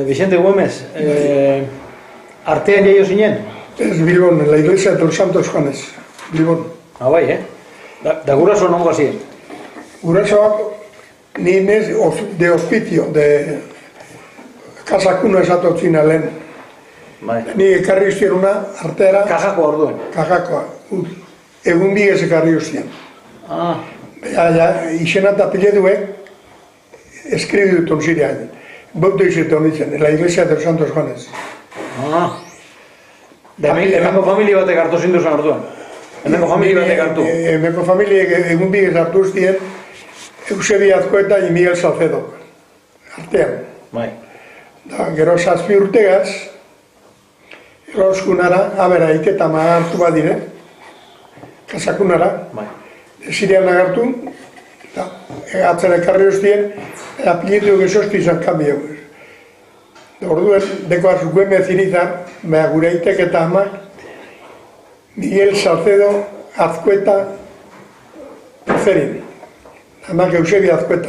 Vicente Güemes, artean jaio zinen? Ez Bilbon, en la iglesia de los Santos Juanes, Bilbon. Bai, Da guraso nongo ziren? Gurasoak ni nez de hospicio, de kasakuna esatotzina lehen. Ni ekarri uztien una artera... Kajakoa orduan? Kajakoa. Egun bigez ekarri uztien. Ixena eta pileduek eskribi dut onzirean. Bautu izetan ditzen, en la iglesia de los Santos Juanes. Hemengo familia batek hartu zinduzan orduan? Hemengo familia batek hartu? Hemengo familia egun bigez hartu uztien Eusebio Azkoeta y Miguel Salcedo. Artean. Gero 7 urtegaz, eroskunara, abera, iketa hartu badire, kasakunara, zirean agartu, atzera ekarri uztien, apellidu gezosti izan kambio. Orduen, dekoaz Güemez Irizar, gure aitek eta ama, Miguel Salcedo, Azkoeta, Zerin. Amak Eusebio Azkoeta.